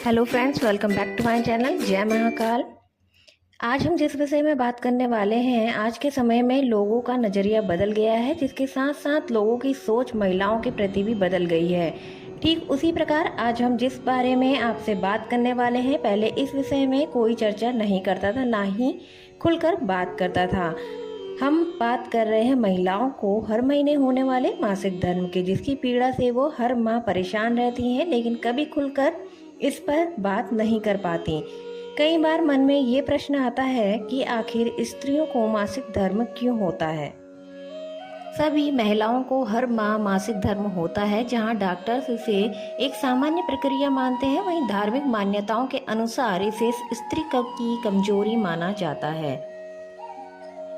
Hello friends, welcome back to my channel जय महाकाल। आज हम जिस विषय में बात करने वाले हैं, आज के समय में लोगों का नज़रिया बदल गया है, जिसके साथ साथ लोगों की सोच महिलाओं के प्रति भी बदल गई है। ठीक उसी प्रकार आज हम जिस बारे में आपसे बात करने वाले हैं, पहले इस विषय में कोई चर्चा नहीं करता था, ना ही खुलकर बात करता था। हम बात कर रहे हैं महिलाओं को हर महीने होने वाले मासिक धर्म के, जिसकी पीड़ा से वो हर माह परेशान रहती हैं, लेकिन कभी खुलकर इस पर बात नहीं कर पाती। कई बार मन में ये प्रश्न आता है कि आखिर स्त्रियों को मासिक धर्म क्यों होता है। सभी महिलाओं को हर माह मासिक धर्म होता है, जहां डॉक्टर्स इसे एक सामान्य प्रक्रिया मानते हैं, वहीं धार्मिक मान्यताओं के अनुसार इसे स्त्री की कमजोरी माना जाता है।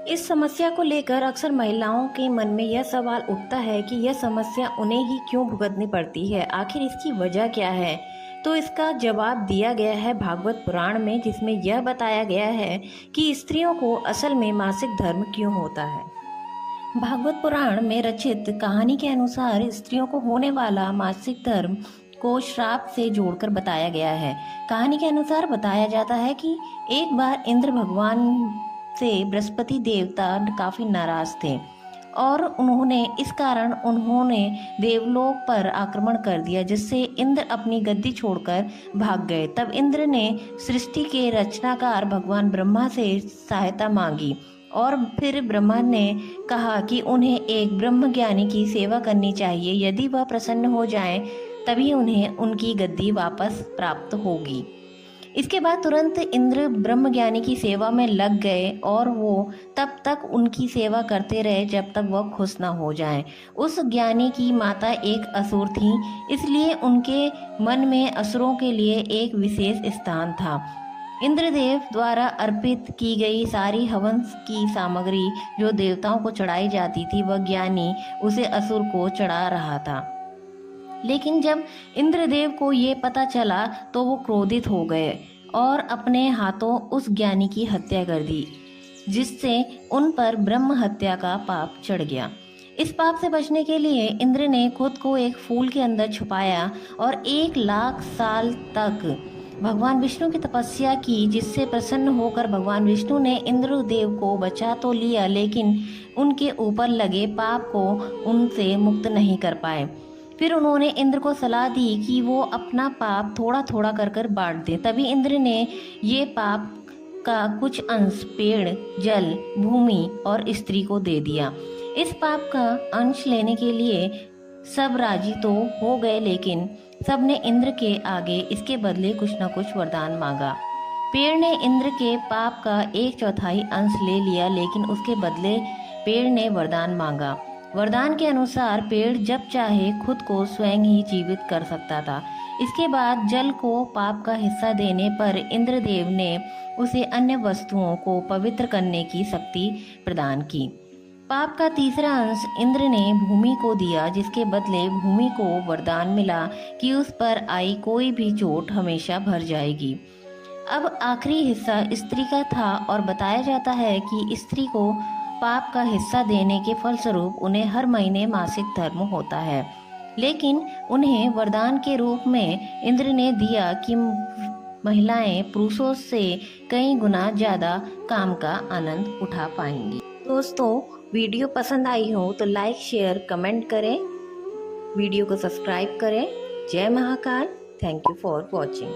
इस समस्या को लेकर अक्सर महिलाओं के मन में यह सवाल उठता है कि यह समस्या उन्हें ही क्यों भुगतनी पड़ती है, आखिर इसकी वजह क्या है। तो इसका जवाब दिया गया है भागवत पुराण में, जिसमें यह बताया गया है कि स्त्रियों को असल में मासिक धर्म क्यों होता है। भागवत पुराण में रचित कहानी के अनुसार स्त्रियों को होने वाला मासिक धर्म को श्राप से जोड़कर बताया गया है। कहानी के अनुसार बताया जाता है कि एक बार इंद्र भगवान से बृहस्पति देवता काफी नाराज थे और इस कारण उन्होंने देवलोक पर आक्रमण कर दिया, जिससे इंद्र अपनी गद्दी छोड़कर भाग गए। तब इंद्र ने सृष्टि के रचनाकार भगवान ब्रह्मा से सहायता मांगी और फिर ब्रह्मा ने कहा कि उन्हें एक ब्रह्मज्ञानी की सेवा करनी चाहिए। यदि वह प्रसन्न हो जाएं, तभी उन्हें उनकी गद्दी वापस प्राप्त होगी। इसके बाद तुरंत इंद्र ब्रह्मज्ञानी की सेवा में लग गए और वो तब तक उनकी सेवा करते रहे जब तक वह खुश न हो जाएं। उस ज्ञानी की माता एक असुर थी, इसलिए उनके मन में असुरों के लिए एक विशेष स्थान था। इंद्रदेव द्वारा अर्पित की गई सारी हवन की सामग्री जो देवताओं को चढ़ाई जाती थी, वह ज्ञानी उसे असुर को चढ़ा रहा था। लेकिन जब इंद्रदेव को ये पता चला तो वो क्रोधित हो गए और अपने हाथों उस ज्ञानी की हत्या कर दी, जिससे उन पर ब्रह्म हत्या का पाप चढ़ गया। इस पाप से बचने के लिए इंद्र ने खुद को एक फूल के अंदर छुपाया और 1,00,000 साल तक भगवान विष्णु की तपस्या की, जिससे प्रसन्न होकर भगवान विष्णु ने इंद्रदेव को बचा तो लिया, लेकिन उनके ऊपर लगे पाप को उनसे मुक्त नहीं कर पाए। फिर उन्होंने इंद्र को सलाह दी कि वो अपना पाप थोड़ा थोड़ा कर बांट दे। तभी इंद्र ने ये पाप का कुछ अंश पेड़, जल, भूमि और स्त्री को दे दिया। इस पाप का अंश लेने के लिए सब राजी तो हो गए, लेकिन सब ने इंद्र के आगे इसके बदले कुछ न कुछ वरदान मांगा। पेड़ ने इंद्र के पाप का 1/4 अंश ले लिया, लेकिन उसके बदले पेड़ ने वरदान मांगा। वरदान के अनुसार पेड़ जब चाहे खुद को स्वयं ही जीवित कर सकता था। इसके बाद जल को पाप का हिस्सा देने पर इंद्रदेव ने उसे अन्य वस्तुओं को पवित्र करने की शक्ति प्रदान की। पाप का तीसरा अंश इंद्र ने भूमि को दिया, जिसके बदले भूमि को वरदान मिला कि उस पर आई कोई भी चोट हमेशा भर जाएगी। अब आखिरी हिस्सा स्त्री का था और बताया जाता है कि स्त्री को पाप का हिस्सा देने के फलस्वरूप उन्हें हर महीने मासिक धर्म होता है। लेकिन उन्हें वरदान के रूप में इंद्र ने दिया कि महिलाएं पुरुषों से कई गुना ज़्यादा काम का आनंद उठा पाएंगी। दोस्तों, वीडियो पसंद आई हो तो लाइक, शेयर, कमेंट करें, वीडियो को सब्सक्राइब करें। जय Mahakal. Thank you for watching.